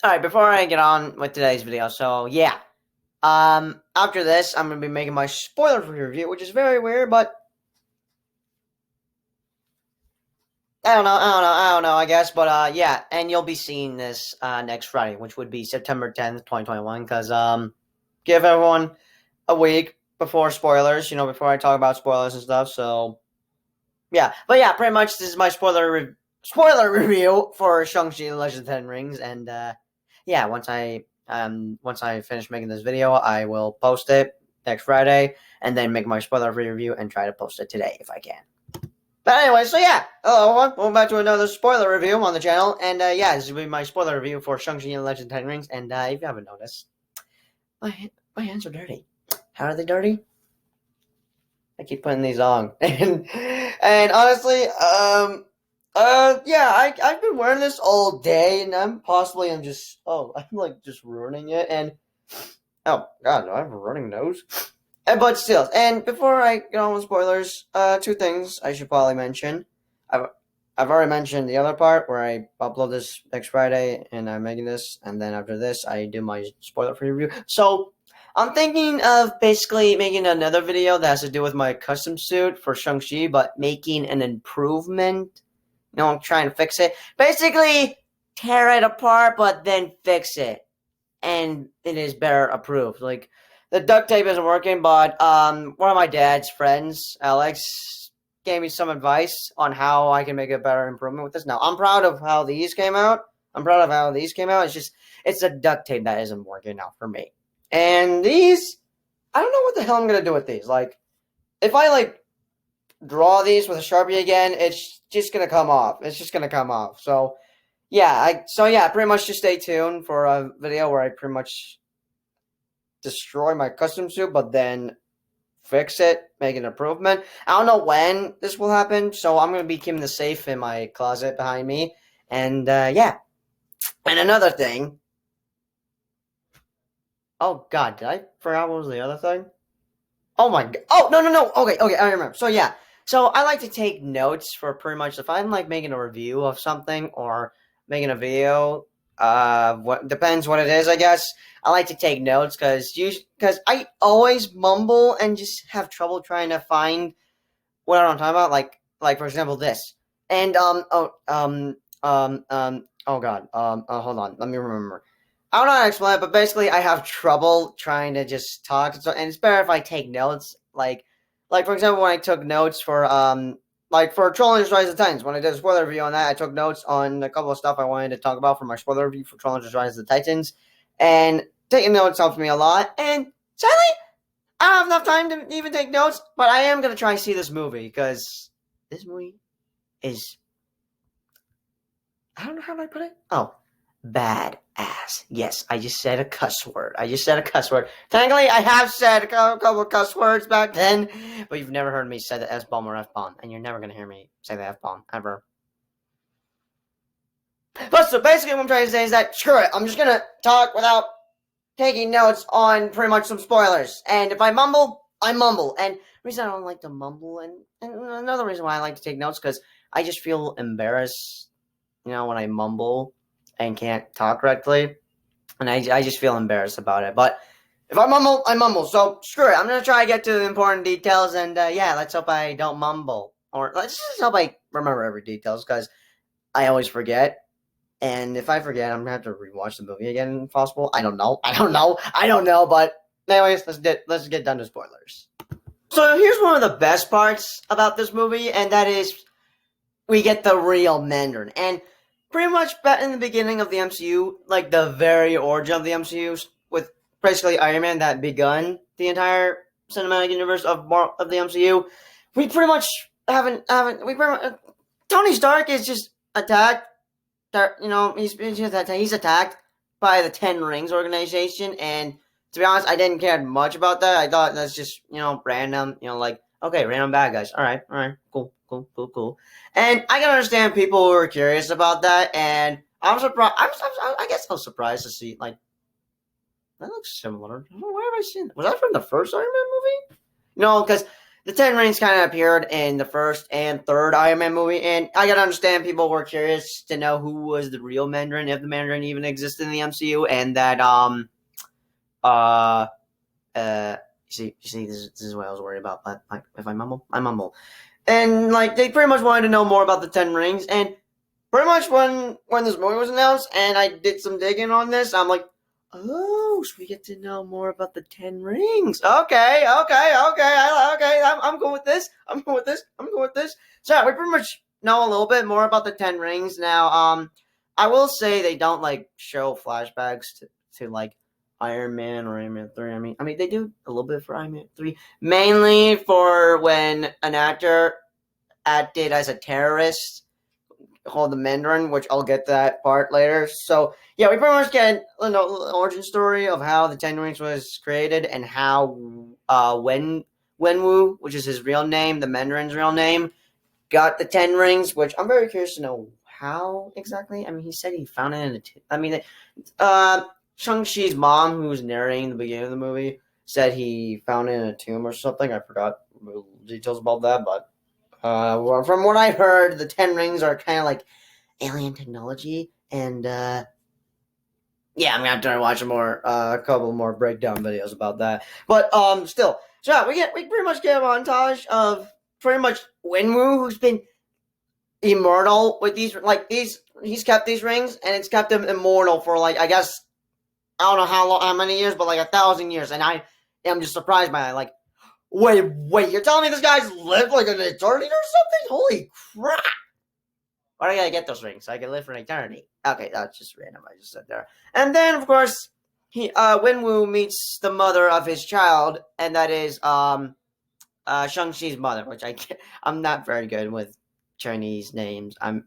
Alright, before I get on with today's video, so yeah. After this, I'm gonna be making my spoiler-free review, which is very weird, but I don't know, I guess, but yeah, and you'll be seeing this next Friday, which would be September 10th, 2021, because give everyone a week before spoilers, before I talk about spoilers and stuff. So yeah, but yeah, pretty much this is my spoiler review for Shang-Chi and the Legend of the Ten Rings, and yeah, once I finish making this video, I will post it next Friday, and then make my spoiler-free review and try to post it today if I can. But anyway, so yeah, hello everyone, welcome back to another spoiler review on the channel, and yeah, this will be my spoiler review for Shang-Chi and the Legend of the Ten Rings, and if you haven't noticed, my hands are dirty. How are they dirty? I keep putting these on, and honestly, yeah, I've been wearing this all day, and I'm just I'm like just ruining it, and oh god, do I have a running nose? But still, and before I get on with spoilers, two things I should probably mention. I've I've already mentioned the other part where I upload this next Friday, and I'm making this, and then after this, I do my spoiler-free review. So I'm thinking of basically making another video that has to do with my custom suit for Shang-Chi, but making an improvement. Trying to fix it. Basically, tear it apart, but then fix it, and it is better approved. Like the duct tape isn't working, but one of my dad's friends, Alex, gave me some advice on how I can make a better improvement with this. Now I'm proud of how these came out. It's just it's the duct tape that isn't working out for me. And these, I don't know what the hell I'm gonna do with these. Like, if I draw these with a Sharpie again, it's just gonna come off. So yeah, pretty much just stay tuned for a video where I pretty much destroy my custom suit, but then fix it, make an improvement. I don't know when this will happen, so I'm gonna be keeping the safe in my closet behind me. And yeah. And another thing. Oh god, did I forgot what was the other thing? Oh my god. Oh no. Okay, I remember. So yeah. So I like to take notes for pretty much if I'm making a review of something or making a video. What depends what it is, I guess. I like to take notes because I always mumble and just have trouble trying to find what I'm talking about. Like for example this. And oh god. Hold on. Let me remember. I don't know how to explain it, but basically, I have trouble trying to just talk. So, and it's better if I take notes. Like for example, when I took notes for like for Trolling Rise of the Titans, when I did a spoiler review on that, I took notes on a couple of stuff I wanted to talk about for my spoiler review for Trolling Rise of the Titans, and taking notes helps me a lot. And sadly, I don't have enough time to even take notes, but I am gonna try to see this movie because this movie is, I don't know how do I put it. Oh, badass. Yes, I just said a cuss word. Technically, I have said a couple of cuss words back then, but you've never heard me say the S-bomb or F-bomb, and you're never going to hear me say the F-bomb, ever. But so basically what I'm trying to say is that, screw it, I'm just going to talk without taking notes on pretty much some spoilers. And if I mumble, I mumble. And the reason I don't like to mumble, and another reason why I like to take notes, because I just feel embarrassed, when I mumble and can't talk correctly, and I just feel embarrassed about it. But if I mumble, I mumble. So screw it. I'm gonna try to get to the important details, and yeah, let's hope I don't mumble, or let's just hope I remember every details because I always forget. And if I forget, I'm gonna have to rewatch the movie again if possible. I don't know. But anyways, let's get done to spoilers. So here's one of the best parts about this movie, and that is we get the real Mandarin. And pretty much back in the beginning of the MCU, like the very origin of the MCU, with basically Iron Man that begun the entire cinematic universe of the MCU, we pretty much haven't Tony Stark is just attacked. He's attacked by the Ten Rings organization, and to be honest, I didn't care much about that. I thought that's just random. Okay, random bad guys. All right, cool. And I can understand people who are curious about that, and I'm surprised. I guess I was surprised to see that looks similar. Where have I seen that? Was that from the first Iron Man movie? No, because the Ten Rings kind of appeared in the first and third Iron Man movie, and I gotta understand people were curious to know who was the real Mandarin, if the Mandarin even existed in the MCU, and that uh you see, this is what I was worried about. But like, if I mumble, I mumble, and like they pretty much wanted to know more about the Ten Rings, and pretty much when this movie was announced, and I did some digging on this, I'm like, oh, so we get to know more about the Ten Rings. Okay, I'm going with this. I'm going with this. I'm going with this. So yeah, we pretty much know a little bit more about the Ten Rings now. I will say they don't like show flashbacks to like Iron Man or Iron Man 3. I mean they do a little bit for Iron Man 3, mainly for when an actor acted as a terrorist called the Mandarin, which I'll get to that part later. So yeah, we pretty much get an origin story of how the Ten Rings was created and how Wenwu, which is his real name, the Mandarin's real name, got the Ten Rings. Which I'm very curious to know how exactly. I mean, he said he found it in a. Shang-Chi's mom, who was narrating the beginning of the movie, said he found it in a tomb or something. I forgot details about that, but well, from what I heard, the Ten Rings are kind of like alien technology, and yeah, I'm gonna have to watch a couple more breakdown videos about that. But still, so yeah, we pretty much get a montage of pretty much Wenwu, who's been immortal with these. He's kept these rings, and it's kept him immortal for like I guess I don't know how many years, but like 1,000 years, and I am just surprised by that. Like, wait, you're telling me this guy's lived like an eternity or something? Holy crap! Why do I gotta get those rings so I can live for an eternity? Okay, that's just random. I just said there. And then, of course, Wenwu meets the mother of his child, and that is Shang-Chi's mother, which I'm not very good with Chinese names. I'm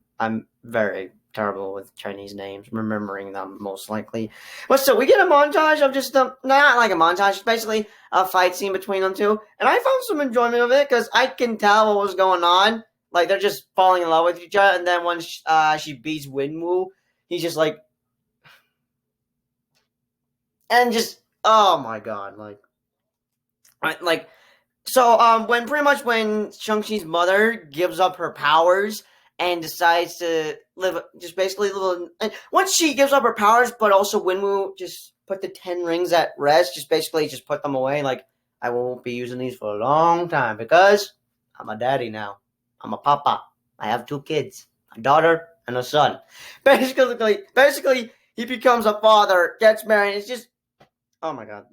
very terrible with Chinese names, remembering them most likely. But still, we get a montage of just not like a montage, it's basically a fight scene between them two, and I found some enjoyment of it because I can tell what was going on. Like they're just falling in love with each other, and then when she beats Wenwu, he's just like, and just oh my god, like so when Shang-Chi's mother gives up her powers and decides to just basically live, and once she gives up her powers, but also Wenwu just put the Ten Rings at rest, just basically just put them away, like I won't be using these for a long time because I'm a daddy now. I'm a papa. I have 2 kids, a daughter and a son. Basically, he becomes a father, gets married. It's just, oh my god,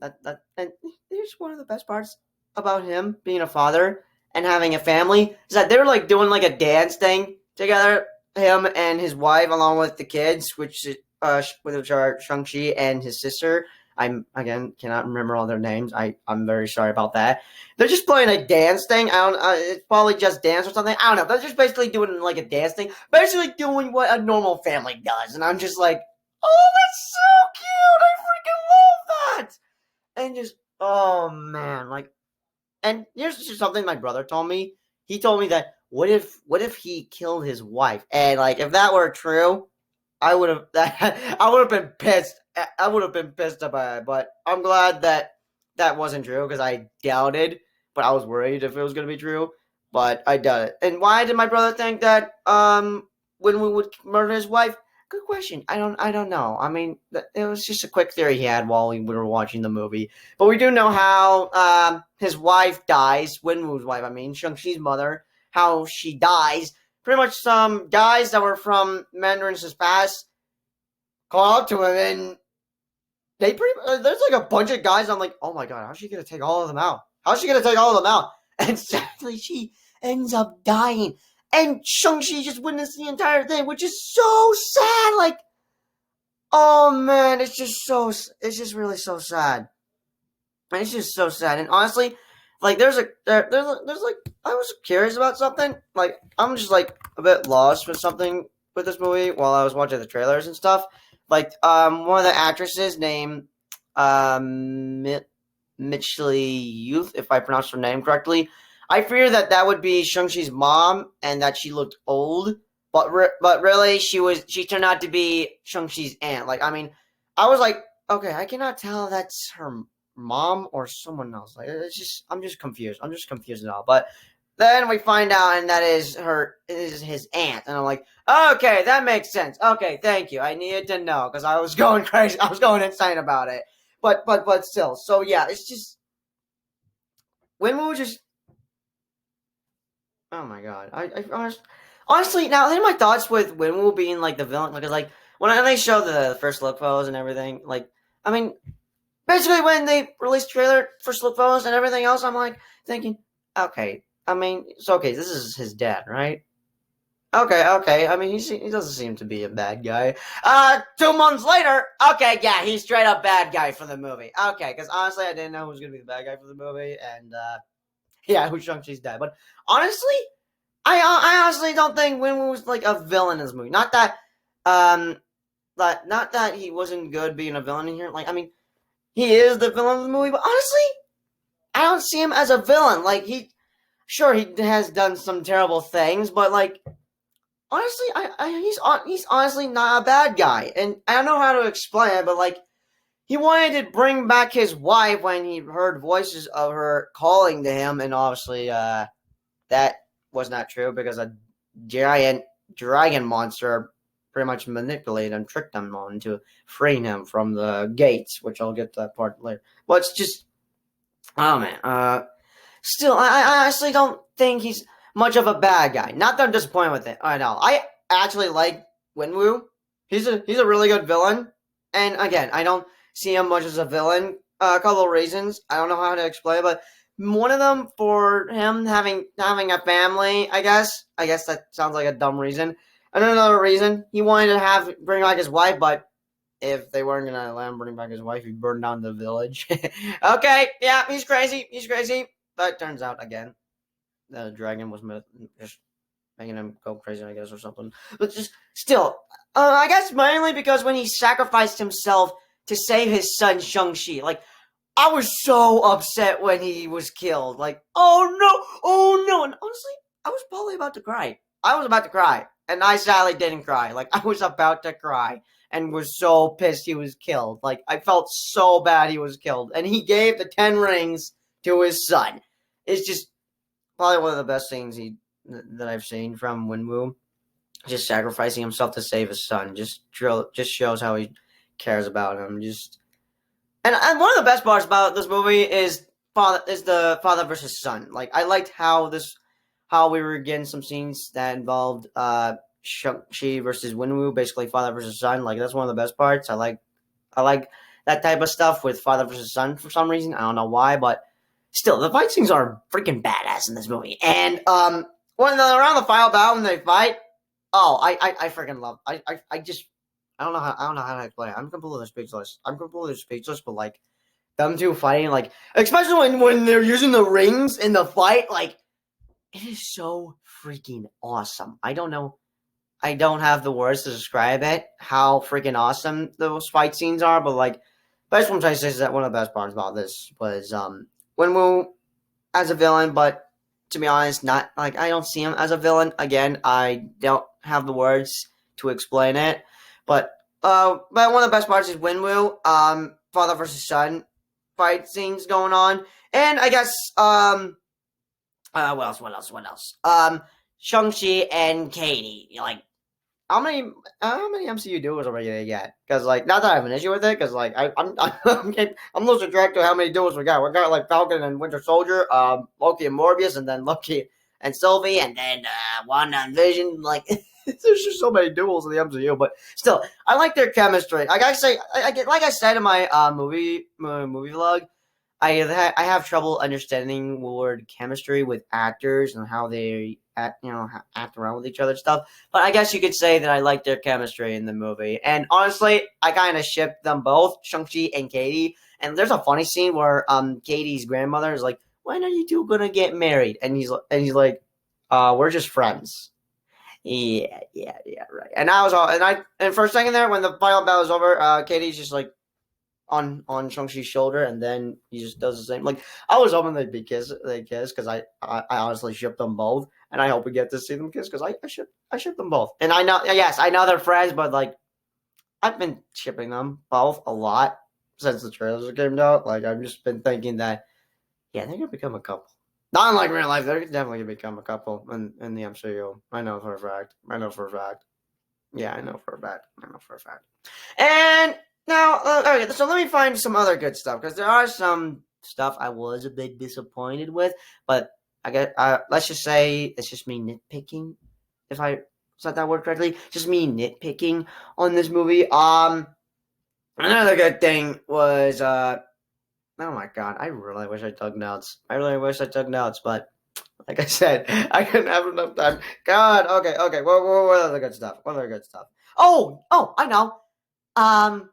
and here's one of the best parts about him being a father and having a family is that they're like doing like a dance thing together, him and his wife, along with the kids, which are Shang-Chi and his sister. I'm again cannot remember all their names. I'm very sorry about that. They're just playing a dance thing. I don't. It's probably just dance or something. I don't know. They're just basically doing like a dance thing, basically doing what a normal family does. And I'm just like, oh, that's so cute. I freaking love that. And just, oh man, like, and here's just something my brother told me. He told me that what if he killed his wife, and like if that were true, I would have I would have been pissed. I would have been pissed about it, but I'm glad that that wasn't true because I doubted, but I was worried if it was going to be true. But I doubt it. And why did my brother think that when we would murder his wife? Good question. I don't know. I mean, it was just a quick theory he had while we were watching the movie. But we do know how his wife dies. Wenwu's wife, I mean, Shang-Chi's mother. How she dies. Pretty much some guys that were from Mandarin's past call out to him, and they there's like a bunch of guys. I'm like, oh my god, how's she gonna take all of them out? How's she gonna take all of them out? And sadly, she ends up dying, and Shang-Chi just witnessed the entire thing, which is so sad. Like, oh man, it's just really so sad. And it's just so sad. And honestly, like there's like I was curious about something. Like I'm just like a bit lost with something with this movie while I was watching the trailers and stuff. Like one of the actresses named Mitchley Youth, if I pronounced her name correctly. I fear that that would be Shang-Chi's mom and that she looked old, but really she turned out to be Shang-Chi's aunt. Like I mean, I was like, okay, I cannot tell that's her mom or someone else. Like it's just I'm just confused. I'm just confused now. But then we find out, and that is his aunt, and I'm like, okay, that makes sense. Okay, thank you. I needed to know because I was going crazy. I was going insane about it. But still. So yeah, it's just Winmu just. Oh my god. Honestly, now then my thoughts with Winmu being like the villain, because like when they show the first look photos and everything, like I mean, basically when they released the trailer for look photos and everything else, I'm like thinking, okay, I mean, it's okay. This is his dad, right? Okay. I mean, he doesn't seem to be a bad guy. 2 months later, okay, yeah, he's straight up bad guy for the movie. Okay, because honestly, I didn't know who was gonna be the bad guy for the movie, and yeah, who Shang-Chi's dad. But honestly, I honestly don't think Winwu was like a villain in this movie. Um, not that he wasn't good being a villain in here. Like, I mean, he is the villain of the movie, but honestly, I don't see him as a villain. Like, sure, he has done some terrible things, but like, honestly, he's honestly not a bad guy, and I don't know how to explain it, but like, he wanted to bring back his wife when he heard voices of her calling to him, and obviously, that was not true because a giant dragon monster pretty much manipulated and tricked him on to freeing him from the gates, which I'll get to that part later. But it's just, oh man, still, I honestly don't think he's much of a bad guy. Not that I'm disappointed with it. I know. I actually like Winwu. He's a really good villain. And again, I don't see him much as a villain. A couple of reasons. I don't know how to explain, but one of them for him having a family. I guess that sounds like a dumb reason. And another reason, he wanted to bring back his wife, but if they weren't gonna let him bring back his wife, he burned down the village. Okay, yeah, he's crazy. He's crazy. But it turns out again, the dragon was just making him go crazy, I guess, or something. But just still, I guess mainly because when he sacrificed himself to save his son Shang-Chi, like I was so upset when he was killed. Like, oh no, and honestly, I was probably about to cry. I was about to cry, and I sadly didn't cry. Like I was about to cry and was so pissed he was killed. Like I felt so bad he was killed, and he gave the 10 rings to his son. It's just probably one of the best things that I've seen from Winwu. Just sacrificing himself to save his son. Just shows how he cares about him. And one of the best parts about this movie is the father versus son. Like I liked how we were getting some scenes that involved Shang-Chi versus Winwu, basically father versus son. Like that's one of the best parts. I like that type of stuff with father versus son for some reason. I don't know why, but still, the fight scenes are freaking badass in this movie. And when they're around the final battle when they fight, oh, I freaking love. I just I don't know how to explain it. I'm completely speechless. But like them two fighting, like especially when they're using the rings in the fight, like it is so freaking awesome. I don't know. I don't have the words to describe it, how freaking awesome those fight scenes are, but like best one trying to say is that one of the best parts about this was Wenwu as a villain, but to be honest, not like I don't see him as a villain. Again, I don't have the words to explain it. But one of the best parts is Wenwu, father versus son fight scenes going on. And I guess what else? Shang-Chi and Katie. Like how many MCU duels are we gonna get? Because like, not that I have an issue with it, because like I'm losing track to how many duels we got. We got like Falcon and Winter Soldier, Loki and Morbius, and then Loki and Sylvie, and then Wanda and Vision. Like, there's just so many duels in the MCU, but still, I like their chemistry. Like I say, like I said in my movie vlog, I have trouble understanding word chemistry with actors and how they act around with each other and stuff. But I guess you could say that I like their chemistry in the movie. And honestly, I kind of ship them both, Shang-Chi and Katie. And there's a funny scene where Katie's grandmother is like, "When are you two gonna get married?" And he's like, "We're just friends." Yeah, right. And I was all and for a second there, when the final battle was over, Katie's just like on Shang-Chi's shoulder, and then he just does the same. Like I was hoping they kiss because I honestly ship them both, and I hope we get to see them kiss because I ship them both. And I know, yes, I know they're friends, but like I've been shipping them both a lot since the trailers came out. Like, I've just been thinking that, yeah, they're gonna become a couple. Not in like real life, they're definitely gonna become a couple in the MCU. I know for a fact. Yeah, I know for a fact. And now, okay, so let me find some other good stuff because there are some stuff I was a bit disappointed with, but I get. Let's just say it's just me nitpicking. If I said that word correctly, just me nitpicking on this movie. Another good thing was oh my god, I really wish I took notes. But like I said, I couldn't have enough time. God, okay. What other good stuff? Oh, I know. Um,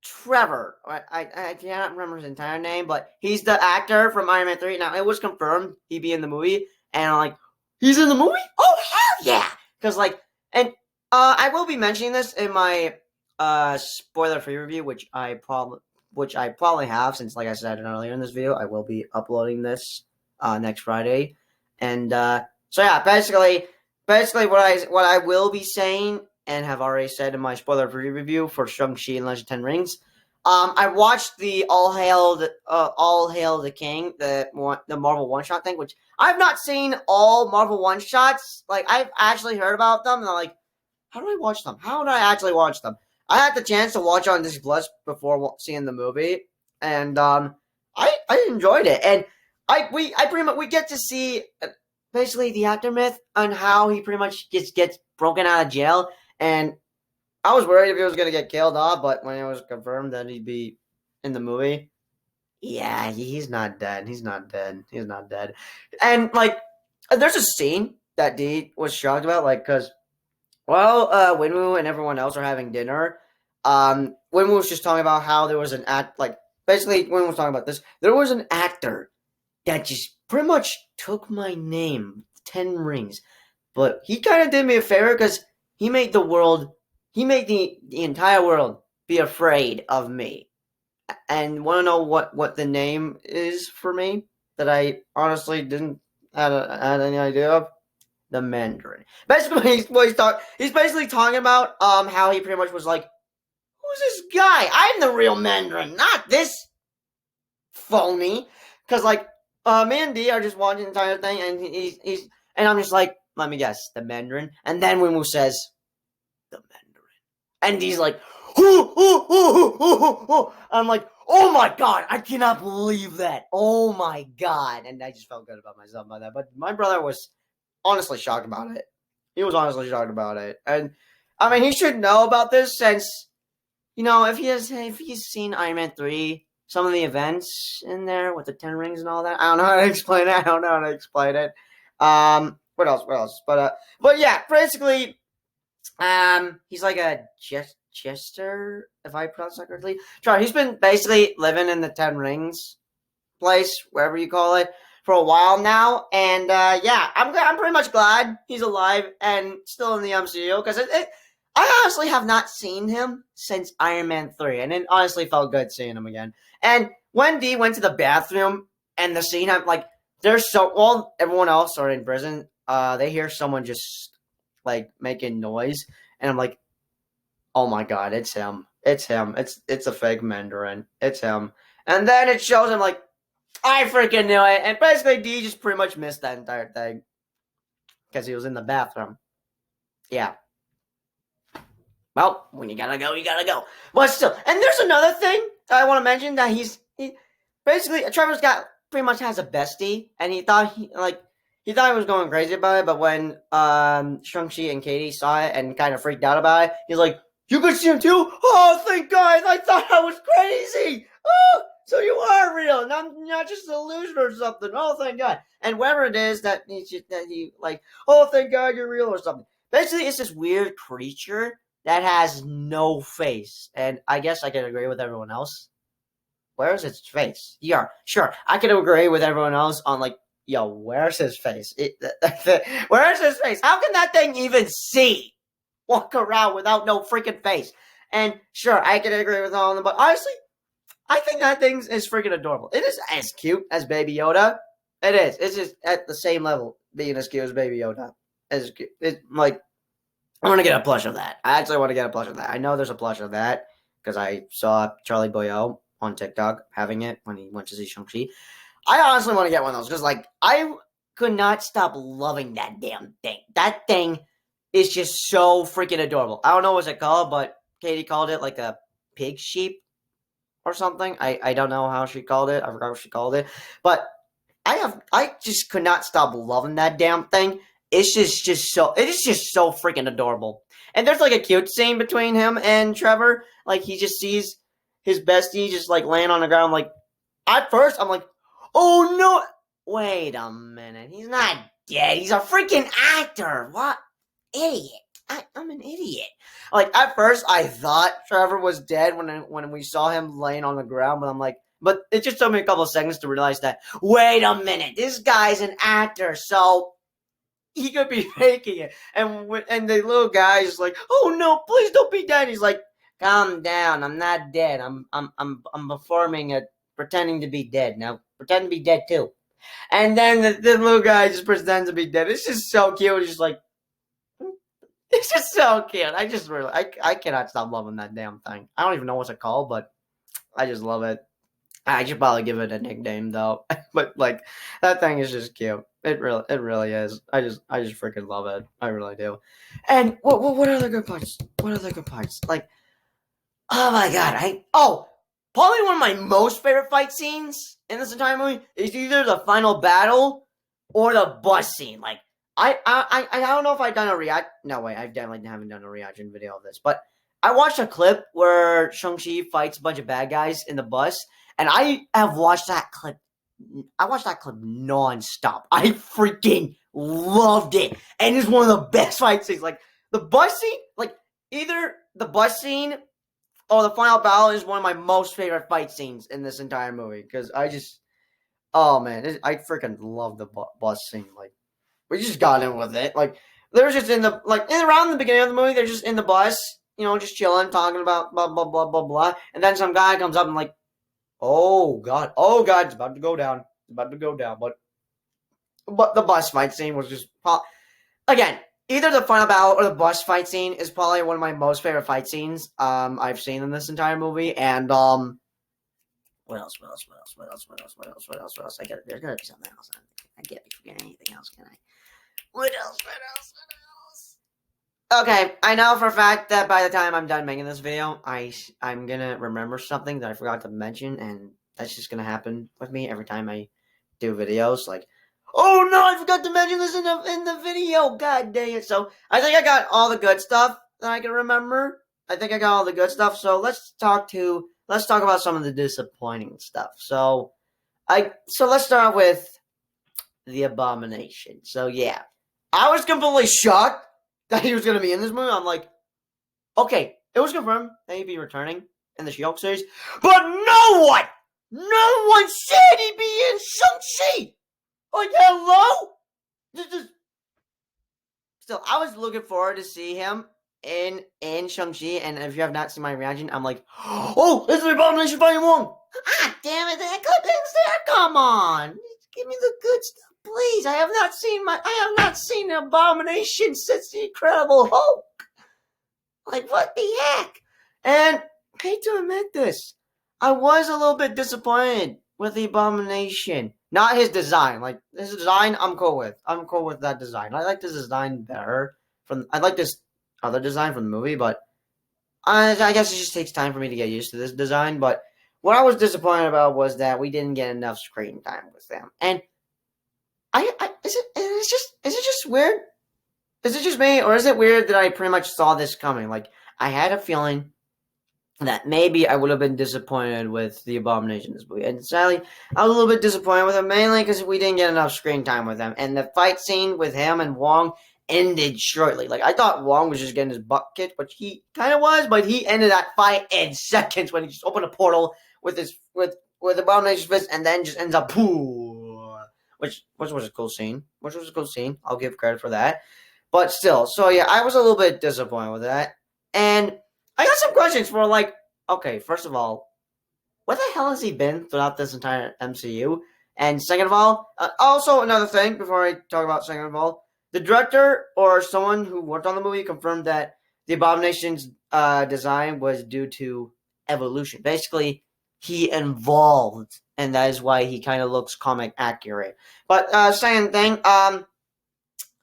Trevor. I cannot remember his entire name, but he's the actor from Iron Man 3. Now, it was confirmed he'd be in the movie, and I'm like, he's in the movie? Oh, hell yeah! Because, like, and I will be mentioning this in my spoiler-free review, which I probably have, since, like I said earlier in this video, I will be uploading this next Friday. And so, yeah, basically what I will be saying and have already said in my spoiler-free review for Shang-Chi and Legend of Ten Rings. I watched the All Hail the King, the Marvel one-shot thing, which I've not seen all Marvel one-shots. Like, I've actually heard about them, and I'm like, how do I watch them? How do I actually watch them? I had the chance to watch on Disney Plus before seeing the movie, and I enjoyed it. And we get to see basically the aftermath on how he pretty much gets broken out of jail. And I was worried if he was going to get killed off, but when it was confirmed that he'd be in the movie, yeah, he's not dead. He's not dead. And, like, there's a scene that Dee was shocked about, like, because while Winwoo and everyone else are having dinner, Winwoo was just talking about how there was an basically, Winwoo was talking about this. There was an actor that just pretty much took my name, 10 Rings, but he kind of did me a favor because he made the entire world be afraid of me. And want to know what the name is for me that I honestly didn't had any idea of? The Mandarin. Basically, he's basically talking about how he pretty much was like, who's this guy? I'm the real Mandarin, not this phony. Because, like, me and D are just watching the entire thing, and he's and I'm just like, let me guess, the Mandarin. And then Winwoo says, the Mandarin. And he's like, I'm like, oh my god, I cannot believe that. Oh my god. And I just felt good about myself by that. But my brother was honestly shocked about it. He was honestly shocked about it. And I mean, he should know about this since, if he's seen Iron Man 3, some of the events in there with the 10 rings and all that. I don't know how to explain it. What else? But yeah, basically, he's like a jester, if I pronounce that correctly. He's been basically living in the 10 Rings place, wherever you call it, for a while now. And yeah, I'm pretty much glad he's alive and still in the MCU because I honestly have not seen him since Iron Man 3, and it honestly felt good seeing him again. And when Dee went to the bathroom and the scene, everyone else are in prison. They hear someone just like making noise, and I'm like, oh my god, it's him. It's a fake Mandarin. It's him. And then it shows him like, I freaking knew it. And basically, D just pretty much missed that entire thing because he was in the bathroom. Yeah. Well, when you gotta go, you gotta go. But still, and there's another thing that I want to mention that basically Trevor's got pretty much has a bestie, and he thought he was going crazy about it, but when Shang-Chi and Katie saw it and kind of freaked out about it, he's like, you could see him too? Oh, thank God, I thought I was crazy. Oh, so you are real, not just an illusion or something. Oh, thank God. And whatever it is that he like, oh, thank God you're real or something. Basically, it's this weird creature that has no face. And I guess I can agree with everyone else. Where's its face? Yeah, sure. I can agree with everyone else on like, yo, where's his face? Where's his face? How can that thing even see? Walk around without no freaking face. And sure, I can agree with all of them, but honestly, I think that thing is freaking adorable. It is as cute as Baby Yoda. It is. It's just at the same level being as cute as Baby Yoda. As cute. It's like, I want to get a plush of that. I actually want to get a plush of that. I know there's a plush of that because I saw Charlie Boyo on TikTok having it when he went to see Shang-Chi. I honestly want to get one of those because, like, I could not stop loving that damn thing. That thing is just so freaking adorable. I don't know what it's called, but Katie called it like a pig sheep or something. I don't know how she called it. I forgot what she called it. But I just could not stop loving that damn thing. It is just so freaking adorable. And there's like a cute scene between him and Trevor. Like he just sees his bestie just like laying on the ground. Like at first I'm like, oh no, wait a minute, he's not dead. He's a freaking actor. What idiot? I'm an idiot. Like at first I thought Trevor was dead when we saw him laying on the ground, but I'm like, but it just took me a couple of seconds to realize that. Wait a minute, this guy's an actor, so he could be faking it. And the little guy is like, oh no, please don't be dead. He's like, calm down, I'm not dead. I'm performing pretending to be dead. Now pretend to be dead too. And then the little guy just pretends to be dead. It's just so cute. It's just like, it's just so cute. I cannot stop loving that damn thing. I don't even know what's it called, but I just love it. I should probably give it a nickname though. But like that thing is just cute. It really is. I just freaking love it. I really do. And what other good parts? What other good parts? Like, oh my god, probably one of my most favorite fight scenes in this entire movie is either the final battle or the bus scene. Like I don't know if I've done a react. No way, I definitely haven't done a reaction video of this. But I watched a clip where Shang-Chi fights a bunch of bad guys in the bus, and I have watched that clip. I watched that clip nonstop. I freaking loved it, and it's one of the best fight scenes. Like the bus scene, like either the bus scene or the final battle is one of my most favorite fight scenes in this entire movie because oh man, I freaking love the bus scene. Like. We just got in with it. Like, they're just around the beginning of the movie, they're just in the bus, just chilling, talking about blah, blah, blah, blah, blah. And then some guy comes up and like, oh, God, it's about to go down. But the bus fight scene was just, again, either the final battle or the bus fight scene is probably one of my most favorite fight scenes I've seen in this entire movie. And, what else? There's gotta be something else. I can't be forgetting anything else, can I? What else? Okay, I know for a fact that by the time I'm done making this video, I'm gonna remember something that I forgot to mention, and that's just gonna happen with me every time I do videos. Like, oh no, I forgot to mention this in the video. God dang it! So I think I got all the good stuff that I can remember. So let's talk about some of the disappointing stuff. So let's start with the Abomination. So yeah, I was completely shocked that he was going to be in this movie. I'm like, okay, it was confirmed that he'd be returning in the She-Hulk series, but no one said he'd be in Shang-Chi. Like, hello? Still, I was looking forward to see him in Shang-Chi, and if you have not seen my reaction, I'm like, oh, it's the Abomination Volume 1. Ah, damn it, that good thing's there. Come on. Give me the good stuff, please. I have not seen an Abomination since the Incredible Hulk. Like, what the heck? And I hate to admit this, I was a little bit disappointed with the Abomination. Not his design. Like, his design, I'm cool with. I'm cool with that design. I like this design better. I like this other design from the movie, but I guess it just takes time for me to get used to this design. But what I was disappointed about was that we didn't get enough screen time with them. And is it just weird? Is it just me, or is it weird that I pretty much saw this coming? Like, I had a feeling that maybe I would have been disappointed with the Abomination in this movie. And sadly, I was a little bit disappointed with him, mainly because we didn't get enough screen time with him. And the fight scene with him and Wong ended shortly. Like, I thought Wong was just getting his butt kicked, which he kind of was, but he ended that fight in seconds when he just opened a portal with Abomination's fist and then just ends up which was a cool scene. I'll give credit for that. But still, so yeah, I was a little bit disappointed with that. And I got some questions for, like, okay, first of all, where the hell has he been throughout this entire MCU? And second of all, also another thing before I talk about second of all, the director or someone who worked on the movie confirmed that the Abomination's design was due to evolution. Basically, he involved, and that is why he kind of looks comic accurate. But second thing,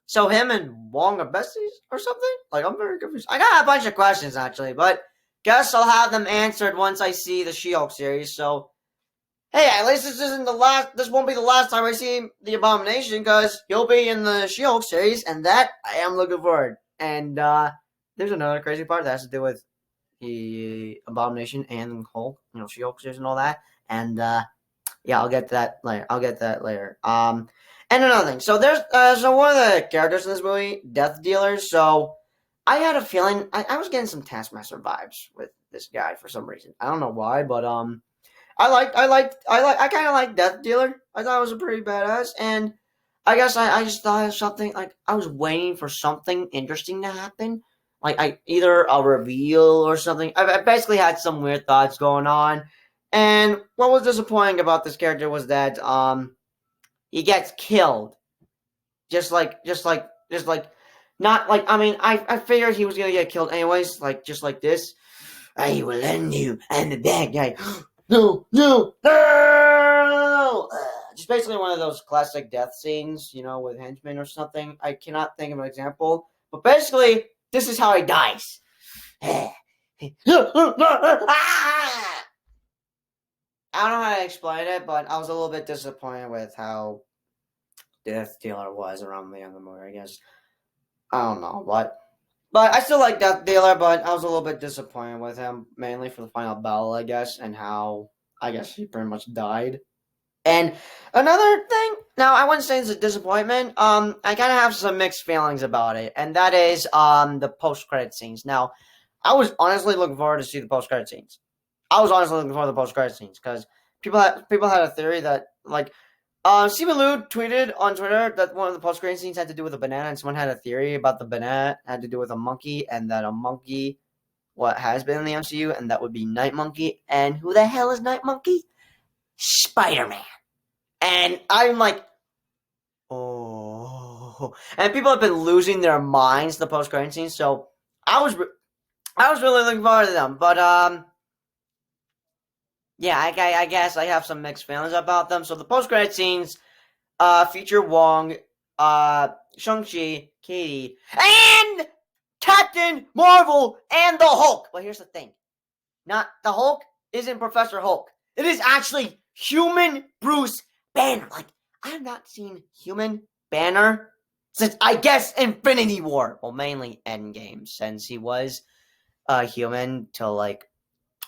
so him and Wong are besties or something? Like, I'm very confused. I got a bunch of questions actually, but guess I'll have them answered once I see the She-Hulk series. So hey, at least this isn't the last. This won't be the last time I see the Abomination, because he'll be in the She-Hulk series, and that I am looking forward. And there's another crazy part that has to do with the Abomination and Hulk, She-Hulk series and all that. And yeah, I'll get to that later. And another thing. So there's so one of the characters in this movie, Death Dealer. So I had a feeling I was getting some Taskmaster vibes with this guy for some reason. I don't know why, but I kind of like Death Dealer. I thought it was a pretty badass, and I guess I just thought of something, like, I was waiting for something interesting to happen, like either a reveal or something. I basically had some weird thoughts going on, and what was disappointing about this character was that he gets killed, just like not like, I mean, I figured he was gonna get killed anyways, like just like this. I will end you, and the bad guy. No, no, no! Just basically one of those classic death scenes, with henchmen or something. I cannot think of an example, but basically, this is how he dies. I don't know how to explain it, but I was a little bit disappointed with how Death Dealer was around the end of the movie, I guess. I don't know, but I still like Death Dealer, but I was a little bit disappointed with him, mainly for the final battle, I guess, and how, I guess, he pretty much died. And another thing, now I wouldn't say it's a disappointment, I kind of have some mixed feelings about it, and that is, the post-credit scenes. Now, I was honestly looking forward to see the post-credit scenes. Because people had a theory that, like, Stephen Liu tweeted on Twitter that one of the post-credit scenes had to do with a banana, and someone had a theory about the banana had to do with a monkey, and that a monkey, what has been in the MCU, and that would be Night Monkey. And who the hell is Night Monkey? Spider-Man. And I'm like, oh. And people have been losing their minds the post-credit scenes, so I was really looking forward to them. But yeah, I guess I have some mixed feelings about them. So the post-credit scenes feature Wong, Shang-Chi, Katie, and Captain Marvel and the Hulk. But here's the thing. Not the Hulk isn't Professor Hulk. It is actually human Bruce Banner. Like, I have not seen human Banner since, I guess, Infinity War. Well, mainly Endgame, since he was human till, like,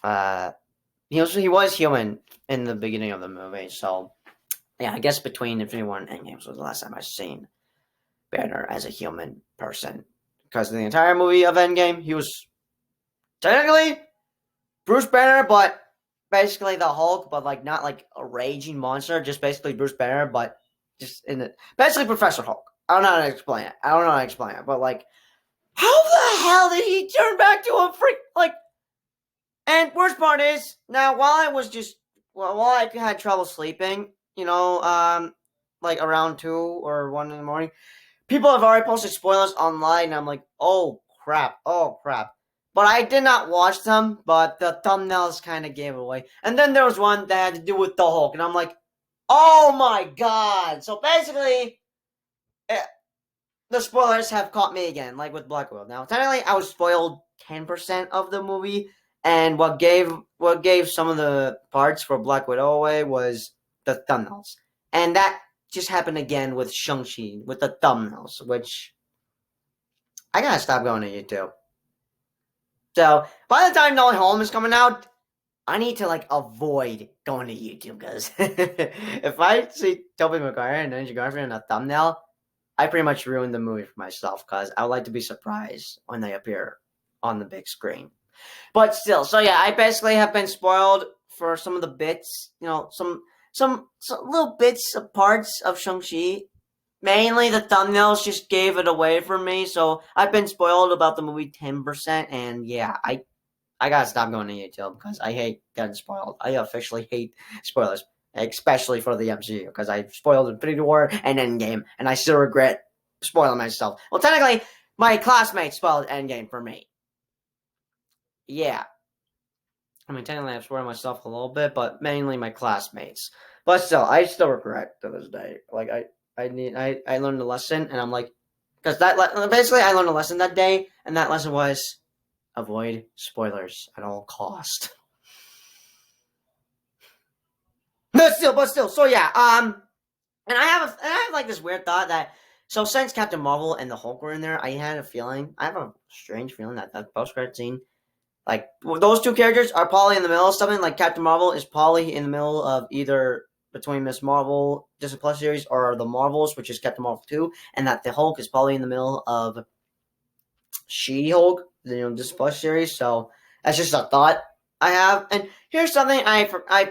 he was human in the beginning of the movie. So yeah, I guess between Infinity War and Endgame was the last time I've seen Banner as a human person. Because in the entire movie of Endgame, he was technically Bruce Banner, but basically the Hulk, but like not like a raging monster, just basically Bruce Banner, but just basically Professor Hulk. I don't know how to explain it. But like, how the hell did he turn back to a freak? Like, and worst part is, now while I had trouble sleeping, like around 2 or 1 in the morning, people have already posted spoilers online, and I'm like, oh crap. But I did not watch them, but the thumbnails kind of gave it away. And then there was one that had to do with the Hulk, and I'm like, oh my god. So basically, the spoilers have caught me again, like with Black Widow. Now, technically, I was spoiled 10% of the movie, and what gave some of the parts for Black Widow away was the thumbnails. And that just happened again with Shang-Chi, with the thumbnails, which I gotta stop going to YouTube. So, by the time No Way Home is coming out, I need to, like, avoid going to YouTube, because if I see Tobey Maguire and Andrew Garfield in a thumbnail, I pretty much ruined the movie for myself, because I would like to be surprised when they appear on the big screen. But still, so yeah, I basically have been spoiled for some of the bits, some little bits of parts of Shang-Chi. Mainly the thumbnails just gave it away for me, so I've been spoiled about the movie 10%, and yeah, I gotta stop going to YouTube, because I hate getting spoiled. I officially hate spoilers, especially for the MCU, because I spoiled Infinity War and Endgame, and I still regret spoiling myself. Well, technically, my classmates spoiled Endgame for me. Yeah. I mean, technically, I've sworn myself a little bit, but mainly my classmates. But still, I still regret to this day. Like, I learned a lesson, and I'm like, because basically, I learned a lesson that day, and that lesson was avoid spoilers at all cost. But still, so yeah, and I have like this weird thought that so since Captain Marvel and the Hulk were in there, I have a strange feeling that that post credit scene, like those two characters are probably in the middle of something. Like Captain Marvel is probably in the middle of either between Miss Marvel Disney Plus series or the Marvels, which is Captain Marvel 2, and that the Hulk is probably in the middle of She-Hulk, Disney Plus series. So that's just a thought I have. And here's something I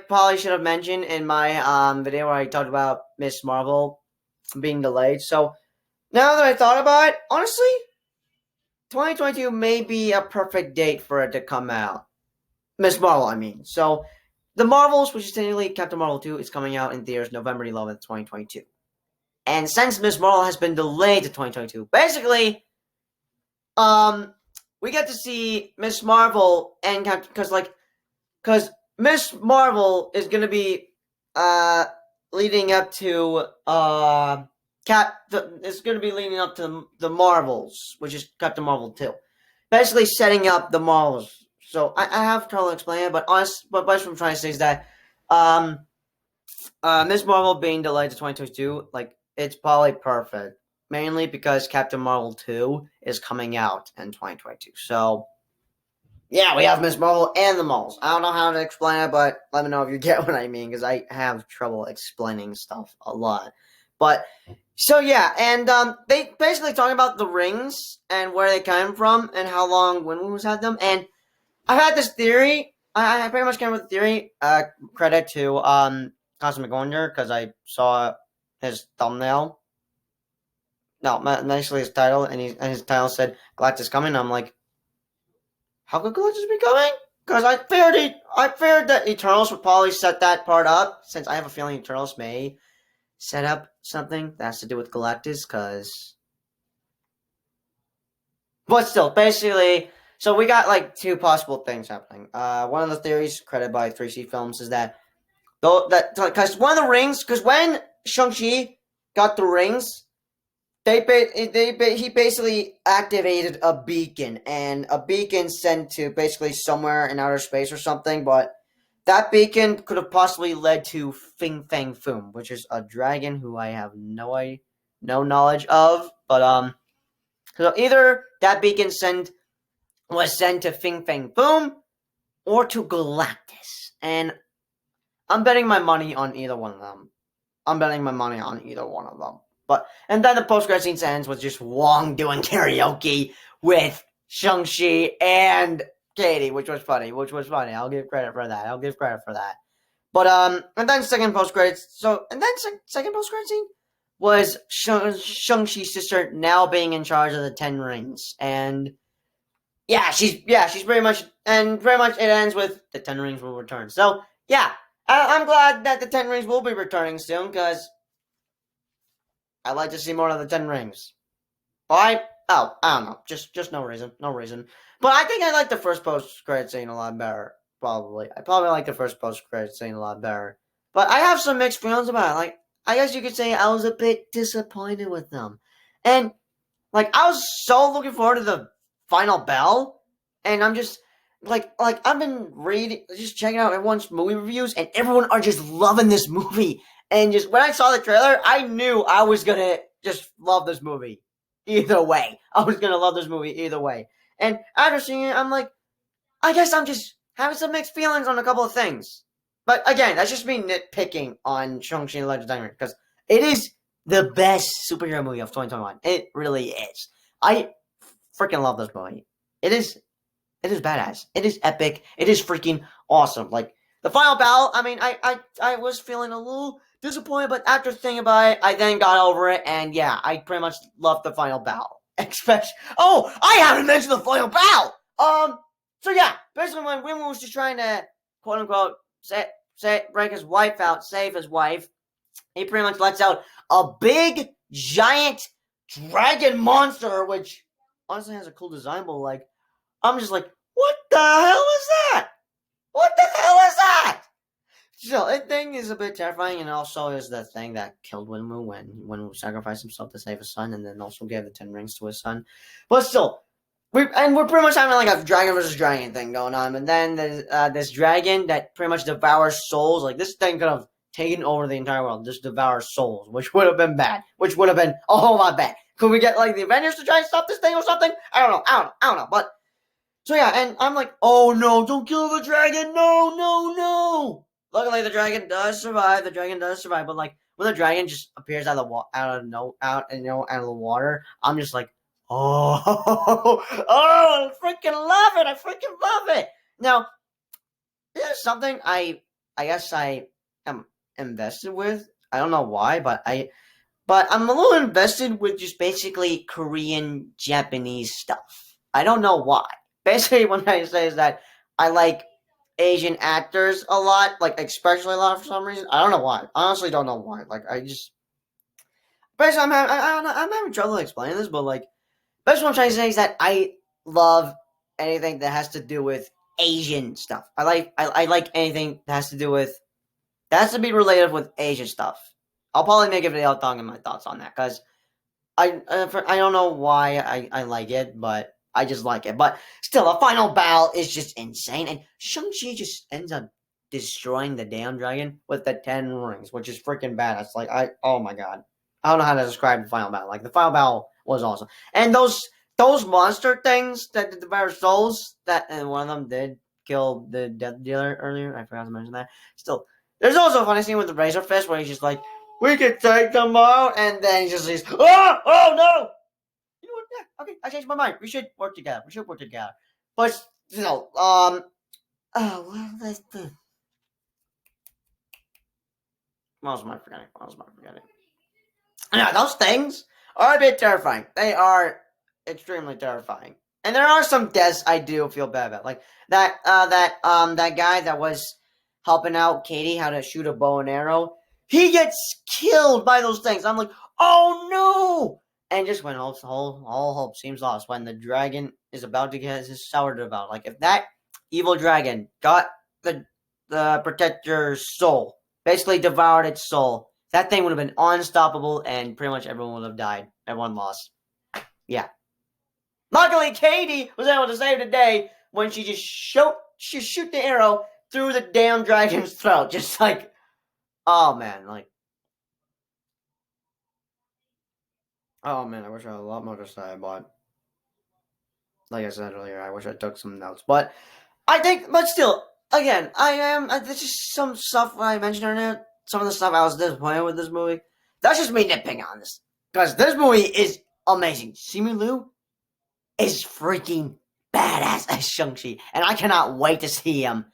probably should have mentioned in my video where I talked about Miss Marvel being delayed. So now that I thought about it, honestly, 2022 may be a perfect date for it to come out. Miss Marvel, I mean. So the Marvels, which is technically Captain Marvel 2, is coming out in theaters November 11th, 2022. And since Miss Marvel has been delayed to 2022, basically, we get to see Miss Marvel and because Miss Marvel is gonna be leading up to it's gonna be leading up to the Marvels, which is Captain Marvel 2. Basically setting up the Marvels. So I have trouble explaining it, but what I'm trying to say is that Miss Marvel being delayed to 2022, like it's probably perfect. Mainly because Captain Marvel 2 is coming out in 2022. So yeah, we have Miss Marvel and the Marvels. I don't know how to explain it, but let me know if you get what I mean, because I have trouble explaining stuff a lot. But so yeah, and they basically talk about the rings and where they came from and how long Winwoos had them. And I had this theory. I pretty much came up with the theory. Credit to Cosmic Wonder because I saw his thumbnail. No, nicely his title, and his title said Galactus coming. I'm like, how could Galactus be coming? Because I feared that Eternals would probably set that part up, since I have a feeling Eternals may set up something that has to do with Galactus, because... But still, basically, so we got, like, two possible things happening. One of the theories, credited by 3C Films, is that, because one of the rings, because when Shang-Chi got the rings, he basically activated a beacon, and a beacon sent to basically somewhere in outer space or something, but that beacon could have possibly led to Fing Fang Foom, which is a dragon who I have no knowledge of, but so either that beacon was sent to Fing Fang Foom or to Galactus, and I'm betting my money on either one of them. And then the post-credit scene ends with just Wong doing karaoke with Shang-Chi and Katie, which was funny. I'll give credit for that. But and then second post-credit scene was Shang-Chi's sister now being in charge of the Ten Rings, and she's pretty much it ends with the Ten Rings will return. So yeah, I'm glad that the Ten Rings will be returning soon, because I'd like to see more of the Ten Rings. Why? Oh, I don't know. Just no reason. But I think I like the first post-credit scene a lot better. I probably like the first post-credit scene a lot better. But I have some mixed feelings about it. Like, I guess you could say I was a bit disappointed with them. And, like, I was so looking forward to the final bell. And I'm just, I've been just checking out everyone's movie reviews, and everyone are just loving this movie. And just, when I saw the trailer, I knew I was gonna just love this movie. Either way. I was gonna love this movie either way. And after seeing it, I'm like, I guess I'm just having some mixed feelings on a couple of things. But again, that's just me nitpicking on Shang-Chi and the Legend of Diamond, because it is the best superhero movie of 2021. It really is. I freaking love this movie. It is badass. It is epic. It is freaking awesome. Like, the final battle, I mean, I was feeling a little disappointed, but after thinking about it, I then got over it, and yeah, I pretty much loved the final battle. I haven't mentioned the final battle! So yeah, basically when Wimmer was just trying to, quote unquote, break his wife out, save his wife, he pretty much lets out a big, giant dragon monster, which honestly has a cool design, but like, I'm just like, what the hell is that? What the hell is that? So that thing is a bit terrifying, and also is the thing that killed Wenwu when Wenwu sacrificed himself to save his son, and then also gave the 10 rings to his son. But still, we're pretty much having like a dragon versus dragon thing going on, and then there's this dragon that pretty much devours souls. Like this thing could have taken over the entire world, just devour souls, which would have been bad, which would have been a whole lot bad. Could we get like the Avengers to try and stop this thing or something? I don't know. But so yeah, and I'm like, oh no, don't kill the dragon, no. Luckily, the dragon does survive. But like when the dragon just appears out of the water, I'm just like, oh, I freaking love it! I freaking love it. Now, there's something I guess I am invested with. I don't know why, but I'm a little invested with just basically Korean Japanese stuff. I don't know why. Basically, what I say is that I like Asian actors a lot, like especially a lot for some reason. I don't know why. I honestly don't know why. Like I just basically I'm having trouble explaining this, but like basically what I'm trying to say is that I love anything that has to do with Asian stuff. I like anything that has to do with that has to be related with Asian stuff. I'll probably make a video talking my thoughts on that because I don't know why I like it, but I just like it. But still, the final battle is just insane. And Shang-Chi just ends up destroying the damn dragon with the 10 rings, which is freaking badass. Like, oh my god. I don't know how to describe the final battle. Like, the final battle was awesome. And those monster things that devour souls, and one of them did kill the death dealer earlier. I forgot to mention that. Still, there's also a funny scene with the Razor Fist where he's just like, we could take them out, and then he just says, oh no! You know what? Yeah, okay, I changed my mind. We should work together. But oh, well, that's the. What else am I forgetting? Yeah, those things are a bit terrifying. They are extremely terrifying. And there are some deaths I do feel bad about. Like that guy that was helping out Katie how to shoot a bow and arrow. He gets killed by those things. I'm like, oh no! And just when all hope seems lost, when the dragon is about to get his sour devoured. Like if that evil dragon got the protector's soul, basically devoured its soul, that thing would have been unstoppable, and pretty much everyone would have died. Everyone lost. Yeah. Luckily, Katie was able to save the day when she just shoot the arrow through the damn dragon's throat. Just like, oh man, like, oh man, I wish I had a lot more to say, but like I said earlier, I wish I took some notes. But still, again, there's just some stuff I mentioned earlier. Some of the stuff I was disappointed with this movie. That's just me nitpicking on this. Because this movie is amazing. Simu Liu is freaking badass as Shang-Chi. And I cannot wait to see him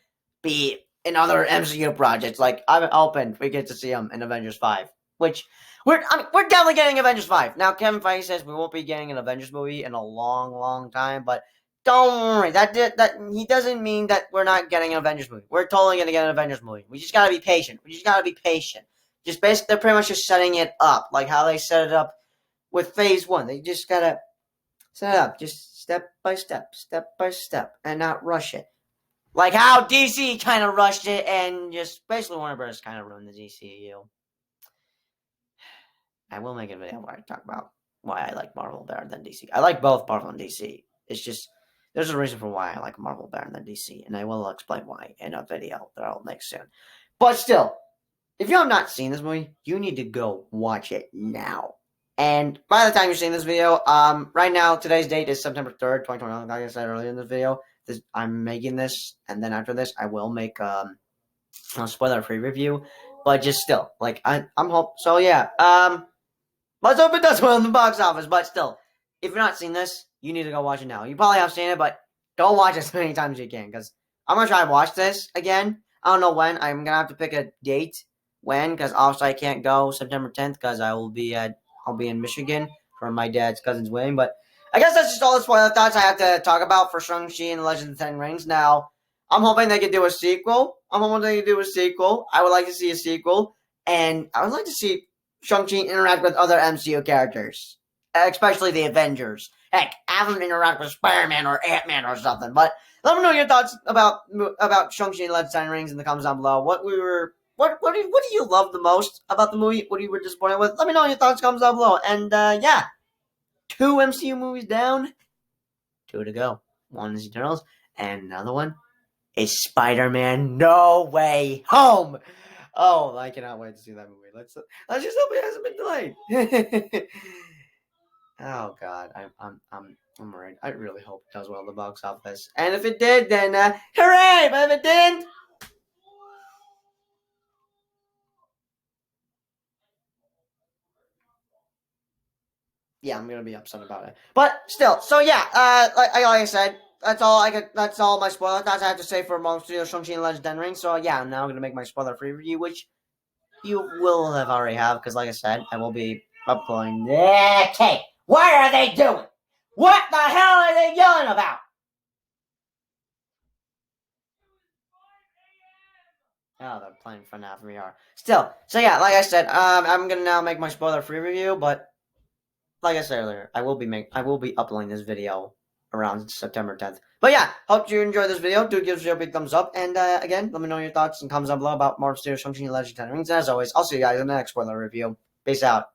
be in other MCU projects. Like, I'm hoping we get to see him in Avengers 5. Which, we're definitely getting Avengers 5. Now, Kevin Feige says we won't be getting an Avengers movie in a long, long time. But don't worry. That he doesn't mean that we're not getting an Avengers movie. We're totally going to get an Avengers movie. We just got to be patient. Just basically, they're pretty much just setting it up. Like how they set it up with Phase 1. They just got to set it up. Just step by step, and not rush it. Like how DC kind of rushed it, and just basically Warner Bros. Kind of ruined the DCU. I will make a video where I talk about why I like Marvel better than DC. I like both Marvel and DC. It's just, there's a reason for why I like Marvel better than DC, and I will explain why in a video that I'll make soon. But still, if you have not seen this movie, you need to go watch it now. And by the time you're seeing this video, right now, today's date is September 3rd, 2021. Like I said earlier in this video, I'm making this, and then after this, I will make a spoiler-free review. But just still, like, I'm hope. So yeah, let's hope it does well in the box office. But still, if you're not seeing this, you need to go watch it now. You probably have seen it, but don't watch it as many times as you can, because I'm gonna try to watch this again. I don't know when. I'm gonna have to pick a date when, because obviously I can't go September 10th because I'll be in Michigan for my dad's cousin's wedding. But I guess that's just all the spoiler thoughts I have to talk about for Shang-Chi and the Legend of the Ten Rings. Now, I'm hoping they could do a sequel. I would like to see a sequel, and I would like to see Shang-Chi interact with other MCU characters, especially the Avengers. Heck, have him interact with Spider-Man or Ant-Man or something. But Let me know your thoughts about Shang-Chi and Legend of Ten Rings in the comments down below. What do you love the most about the movie? What you were disappointed with? Let me know your thoughts in the comments down below. And yeah, 2 MCU movies down, 2 to go. One is Eternals, and another one is Spider-Man No Way Home. Oh, I cannot wait to see that movie. Let's just hope it hasn't been delayed. Oh God, I'm worried. I really hope it does well at the box office. And if it did, then hooray! But if it didn't, yeah, I'm gonna be upset about it. But still, so yeah, like I said, that's all I could. That's all my spoiler thoughts I have to say for Marvel Studios Shang-Chi and Legend of Ten Rings. So yeah, now I'm gonna make my spoiler-free review, which you will have already have, because like I said, I will be uploading. Okay, what are they doing? What the hell are they yelling about? Oh, they're playing FNAF VR. Still, so yeah, like I said, I'm gonna now make my spoiler-free review, but like I said earlier, I will be uploading this video around September 10th. But yeah, hope you enjoyed this video. Do give this video a big thumbs up, and again, let me know your thoughts and comments down below about Marvel Studios Shang-Chi and Legend of Ten Rings. And as always, I'll see you guys in the next spoiler review. Peace out.